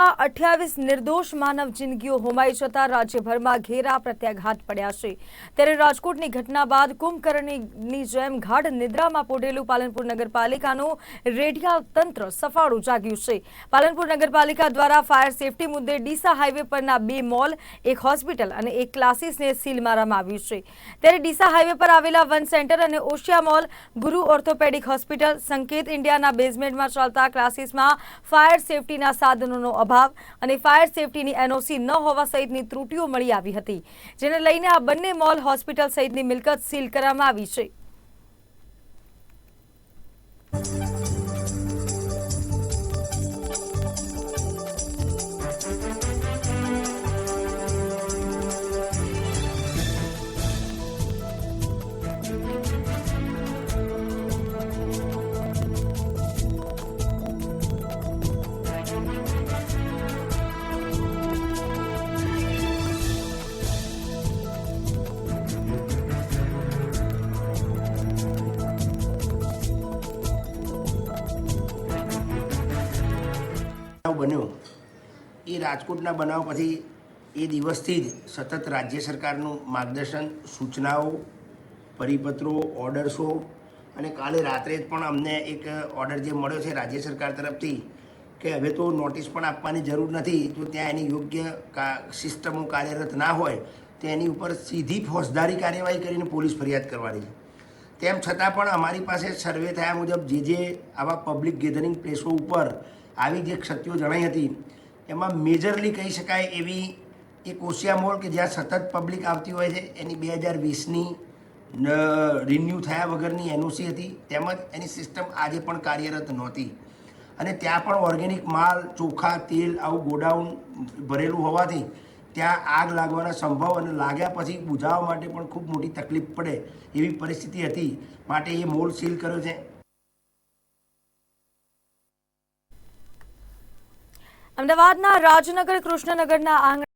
28 નિર્દોષ માનવ જિંદગીઓ હોમાઈ જતા રાજ્યભરમાં ઘેરા પ્રત્યાઘાત પડ્યા છે। ત્યારે રાજકોટની ઘટના બાદ કુંભકર્ણની જેમ ગાઢ નિદ્રામાં પોઢેલું પાલનપુર નગરપાલિકાનું રેડિયા તંત્ર સફાળું જાગ્યું છે। પાલનપુર નગરપાલિકા દ્વારા ફાયર સેફટી મુદ્દે ડીસા હાઈવે પરના 2 મોલ, એક હોસ્પિટલ અને એક ક્લાસીસને સીલ મારવામાં આવ્યું છે। ત્યારે ડીસા હાઈવે પર આવેલા વન સેન્ટર અને ઓશિયા મોલ, ગુરુ ઓર્થોપેડિક હોસ્પિટલ, સંકેત ઇન્ડિયાના બેઝમેન્ટમાં ચાલતા ક્લાસીસમાં ફાયર સેફટીના સાધનોનો અભાવ અને ફાયર સેફટીની એનઓસી ન હોવા સહિતની ત્રુટીઓ મળી આવી હતી, જેને લઈને આ બંને મોલ, હોસ્પિટલ સહિતની મિલકત સીલ કરવામાં આવી છે। બન્યો એ રાજકોટના બનાવ પછી એ દિવસથી જ સતત રાજ્ય સરકારનું માર્ગદર્શન, સૂચનાઓ, પરિપત્રો, ઓર્ડર્સો અને કાલે રાત્રે પણ અમને એક ઓર્ડર જે મળ્યો છે રાજ્ય સરકાર તરફથી કે હવે તો નોટિસ પણ આપવાની જરૂર નથી, જો ત્યાં એની યોગ્ય સિસ્ટમો કાર્યરત ના હોય તો એની ઉપર સીધી ફોજદારી કાર્યવાહી કરીને પોલીસ ફરિયાદ કરવાની છે। તેમ છતાં પણ અમારી પાસે સર્વે થયા મુજબ જે આવા પબ્લિક ગેધરિંગ પ્લેસો ઉપર આવી જે ક્ષતિઓ જણાઈ હતી એમાં મેજરલી કહી શકાય એવી એક ઓશિયા મોલ કે જ્યાં સતત પબ્લિક આવતી હોય છે, એની 2020ની રિન્યૂ થયા વગરની એનઓસી હતી, તેમજ એની સિસ્ટમ આજે પણ કાર્યરત નહોતી અને ત્યાં પણ ઓર્ગેનિક માલ, ચોખા, તેલ આવું ગોડાઉન ભરેલું હોવાથી ત્યાં આગ લાગવાના સંભવ અને લાગ્યા પછી બુઝાવવા માટે પણ ખૂબ મોટી તકલીફ પડે એવી પરિસ્થિતિ હતી, માટે એ મોલ સીલ કર્યો છે। અમદાવાદના રાજનગર કૃષ્ણનગરના આંગણે